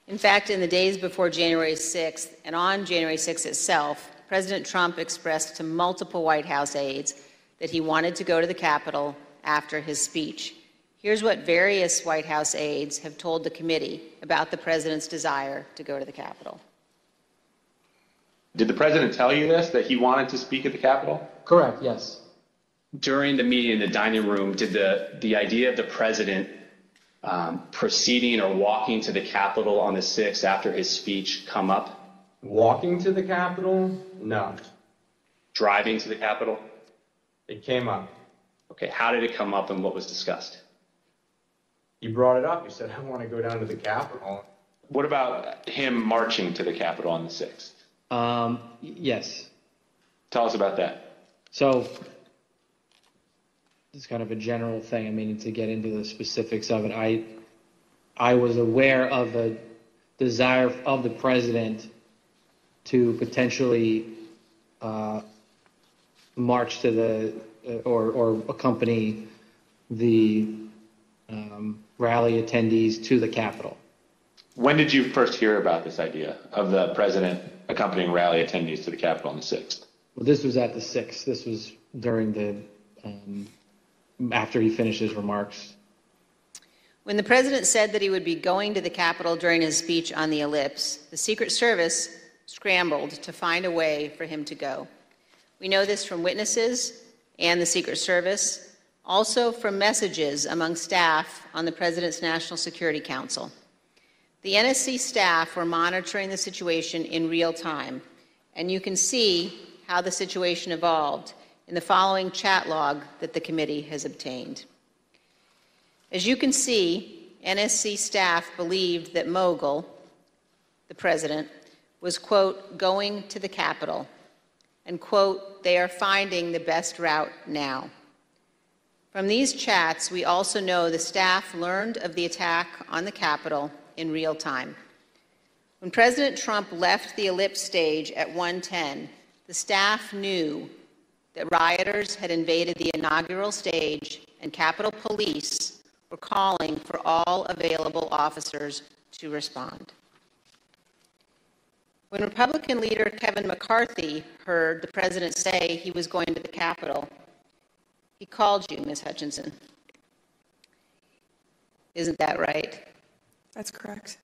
In fact, in the days before January 6th and on January 6th itself, President Trump expressed to multiple White House aides that he wanted to go to the Capitol after his speech. Here's what various White House aides have told the committee about the president's desire to go to the Capitol. Did the president tell you this, that he wanted to speak at the Capitol? Correct, yes. During the meeting in the dining room, did the idea of the president proceeding or walking to the Capitol on the 6th after his speech come up? Walking to the Capitol? No. Driving to the Capitol? It came up. Okay, how did it come up and what was discussed? He brought it up. He said, I want to go down to the Capitol. What about him marching to the Capitol on the 6th? Yes. Tell us about that. So it's kind of a general thing. I mean, to get into the specifics of it, I was aware of the desire of the president to potentially march to the or accompany the rally attendees to the Capitol. When did you first hear about this idea of the president accompanying rally attendees to the Capitol on the 6th? Well, this was at the 6th. This was during the after he finished his remarks. When the president said that he would be going to the Capitol during his speech on the ellipse, the Secret Service scrambled to find a way for him to go. We know this from witnesses and the Secret Service, also from messages among staff on the President's National Security Council. The NSC staff were monitoring the situation in real time, and you can see how the situation evolved in the following chat log that the committee has obtained. As you can see, NSC staff believed that Mogul, the president, was, quote, going to the Capitol, and, quote, they are finding the best route now. From these chats, we also know the staff learned of the attack on the Capitol in real time. When President Trump left the ellipse stage at 1:10, the staff knew that rioters had invaded the inaugural stage and Capitol Police were calling for all available officers to respond. When Republican leader Kevin McCarthy heard the president say he was going to the Capitol, he called you, Ms. Hutchinson. Isn't that right? That's correct.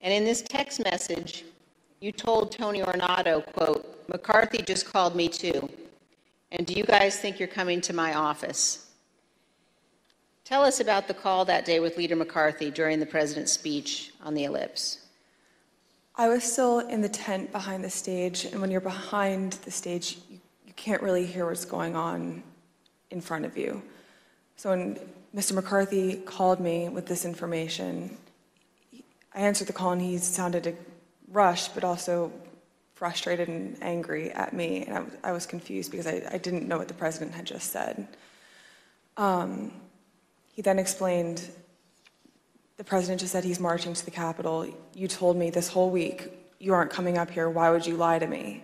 And in this text message, you told Tony Ornato, quote, McCarthy just called me too. And do you guys think you're coming to my office? Tell us about the call that day with Leader McCarthy during the president's speech on the ellipse. I was still in the tent behind the stage, and when you're behind the stage, you can't really hear what's going on in front of you. So when Mr. McCarthy called me with this information, I answered the call and he sounded rushed, but also frustrated and angry at me, and I was confused because I didn't know what the president had just said. He then explained, the president just said he's marching to the Capitol. You told me this whole week you aren't coming up here. Why would you lie to me?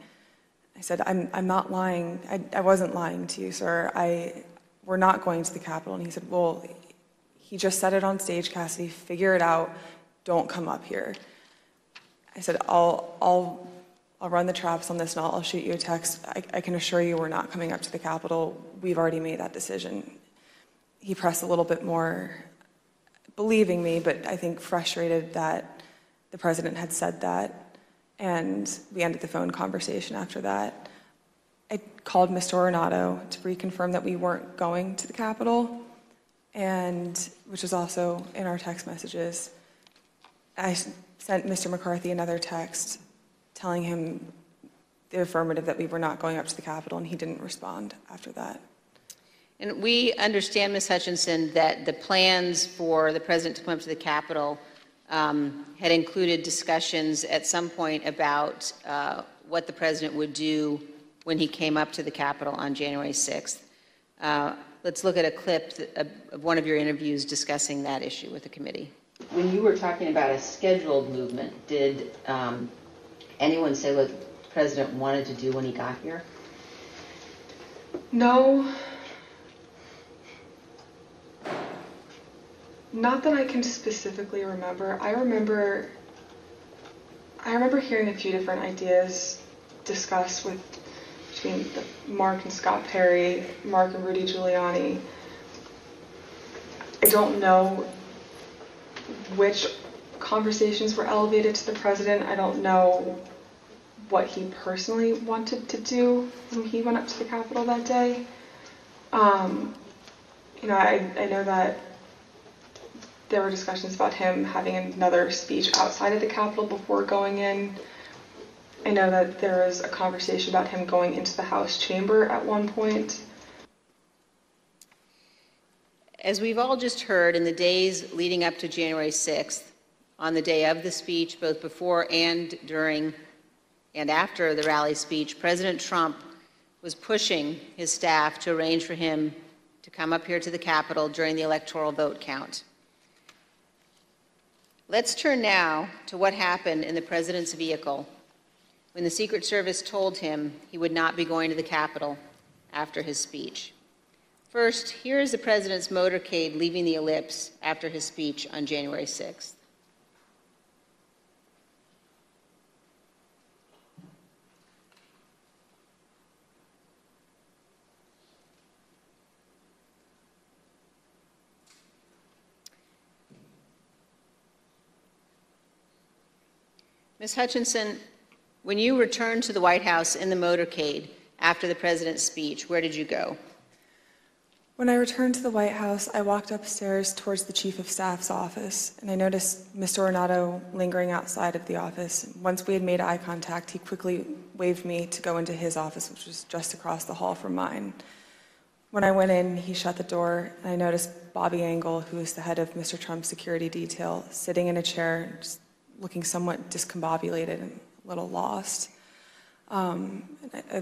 I said, I'm not lying. I wasn't lying to you, sir. We're not going to the Capitol. And he said, well, he just said it on stage, Cassidy. Figure it out. Don't come up here. I said, I'll run the traps on this and I'll shoot you a text. I can assure you we're not coming up to the Capitol. We've already made that decision. He pressed a little bit more, believing me, but I think frustrated that the president had said that. And we ended the phone conversation after that. I called Mr. Ornato to reconfirm that we weren't going to the Capitol, and which was also in our text messages. I sent Mr. McCarthy another text telling him the affirmative that we were not going up to the Capitol, and he didn't respond after that. And we understand, Ms. Hutchinson, that the plans for the president to come up to the Capitol had included discussions at some point about what the president would do when he came up to the Capitol on January 6th. Let's look at a clip of one of your interviews discussing that issue with the committee. When you were talking about a scheduled movement, did anyone say what the president wanted to do when he got here? No. Not that I can specifically remember. I remember I remember hearing a few different ideas discussed between Mark and Scott Perry, Mark and Rudy Giuliani. I don't know which conversations were elevated to the president. I don't know what he personally wanted to do when he went up to the Capitol that day. I know that there were discussions about him having another speech outside of the Capitol before going in. I know that there was a conversation about him going into the House chamber at one point. As we've all just heard, in the days leading up to January 6th, on the day of the speech, both before and during and after the rally speech, President Trump was pushing his staff to arrange for him to come up here to the Capitol during the electoral vote count. Let's turn now to what happened in the president's vehicle when the Secret Service told him he would not be going to the Capitol after his speech. First, here is the president's motorcade leaving the ellipse after his speech on January 6th. Ms. Hutchinson, when you returned to the White House in the motorcade after the president's speech, where did you go? When I returned to the White House, I walked upstairs towards the Chief of Staff's office, and I noticed Mr. Ornato lingering outside of the office. Once we had made eye contact, he quickly waved me to go into his office, which was just across the hall from mine. When I went in, he shut the door, and I noticed Bobby Engel, who is the head of Mr. Trump's security detail, sitting in a chair, just looking somewhat discombobulated and a little lost. I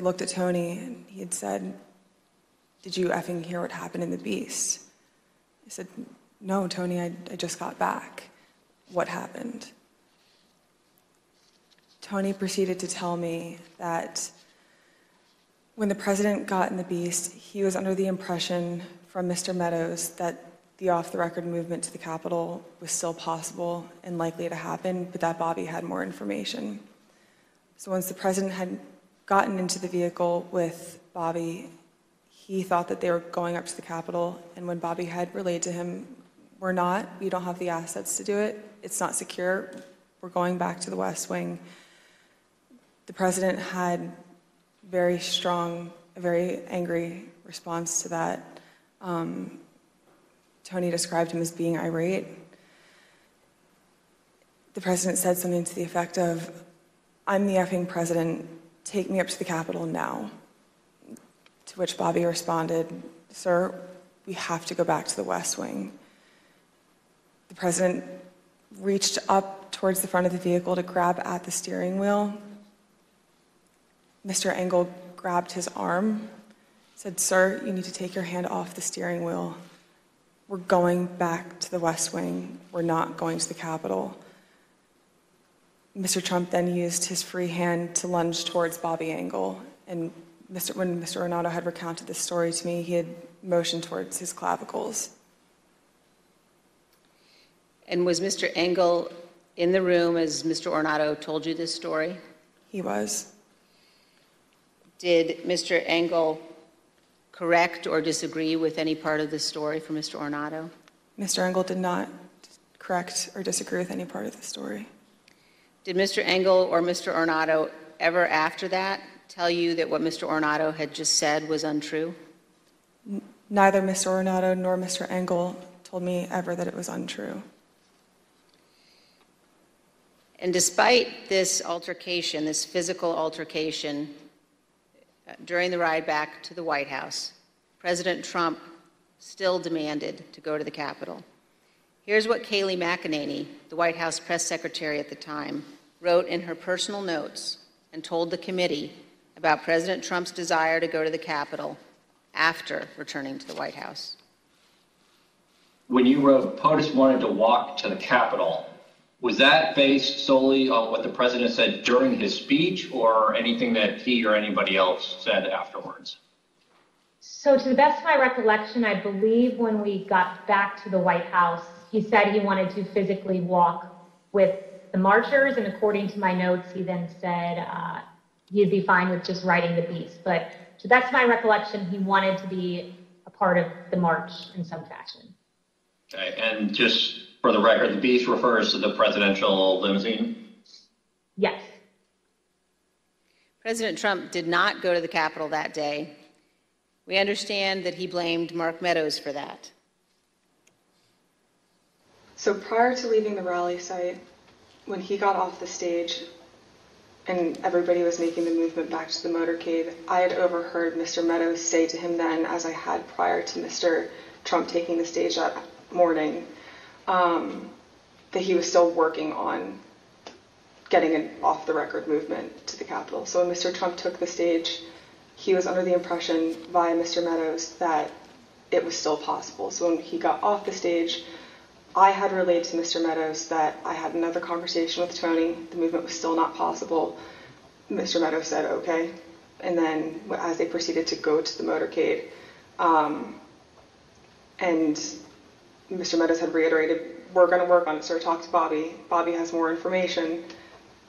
looked at Tony, and he had said, "Did you effing hear what happened in the Beast?" I said, "No, Tony, I just got back. What happened?" Tony proceeded to tell me that when the president got in the Beast, he was under the impression from Mr. Meadows that the off-the-record movement to the Capitol was still possible and likely to happen, but that Bobby had more information. So once the president had gotten into the vehicle with Bobby, he thought that they were going up to the Capitol, and when Bobby had relayed to him, "We're not, we don't have the assets to do it, it's not secure, we're going back to the West Wing," the president had a very angry response to that. Tony described him as being irate. The president said something to the effect of, "I'm the effing president, take me up to the Capitol now." To which Bobby responded, "Sir, we have to go back to the West Wing." The president reached up towards the front of the vehicle to grab at the steering wheel. Mr. Engel grabbed his arm, said, "Sir, you need to take your hand off the steering wheel. We're going back to the West Wing. We're not going to the Capitol." Mr. Trump then used his free hand to lunge towards Bobby Engel, and when Mr. Ornato had recounted this story to me, he had motioned towards his clavicles. And was Mr. Engel in the room as Mr. Ornato told you this story? He was. Did Mr. Engel correct or disagree with any part of the story from Mr. Ornato? Mr. Engel did not correct or disagree with any part of the story. Did Mr. Engel or Mr. Ornato ever after that tell you that what Mr. Ornato had just said was untrue? Neither Mr. Ornato nor Mr. Engel told me ever that it was untrue. And despite this altercation, this physical altercation, during the ride back to the White House, President Trump still demanded to go to the Capitol. Here's what Kayleigh McEnany, the White House press secretary at the time, wrote in her personal notes and told the committee about President Trump's desire to go to the Capitol after returning to the White House. When you wrote POTUS wanted to walk to the Capitol, was that based solely on what the president said during his speech or anything that he or anybody else said afterwards? So to the best of my recollection, I believe when we got back to the White House, he said he wanted to physically walk with the marchers, and according to my notes, he then said he'd be fine with just riding the beast. But to the best of my recollection, he wanted to be a part of the march in some fashion. Okay, and just for the record, the beast refers to the presidential limousine? Yes. President Trump did not go to the Capitol that day. We understand that he blamed Mark Meadows for that. So prior to leaving the rally site, when he got off the stage and everybody was making the movement back to the motorcade, I had overheard Mr. Meadows say to him then, as I had prior to Mr. Trump taking the stage that morning, that he was still working on getting an off-the-record movement to the Capitol. So when Mr. Trump took the stage, he was under the impression via Mr. Meadows that it was still possible. So when he got off the stage, I had relayed to Mr. Meadows that I had another conversation with Tony. The movement was still not possible. Mr. Meadows said, okay. And then as they proceeded to go to the motorcade, and Mr. Meadows had reiterated, we're going to work on it, sir. Talk to Bobby. Bobby has more information.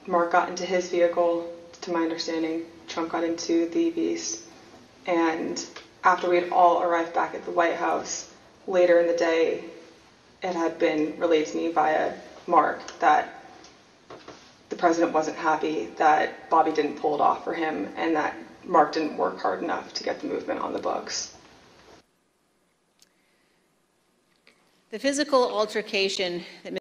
Mark got into his vehicle, to my understanding. Trump got into the Beast. And after we had all arrived back at the White House, later in the day, it had been relayed to me via Mark that the president wasn't happy that Bobby didn't pull it off for him and that Mark didn't work hard enough to get the movement on the books. The physical altercation that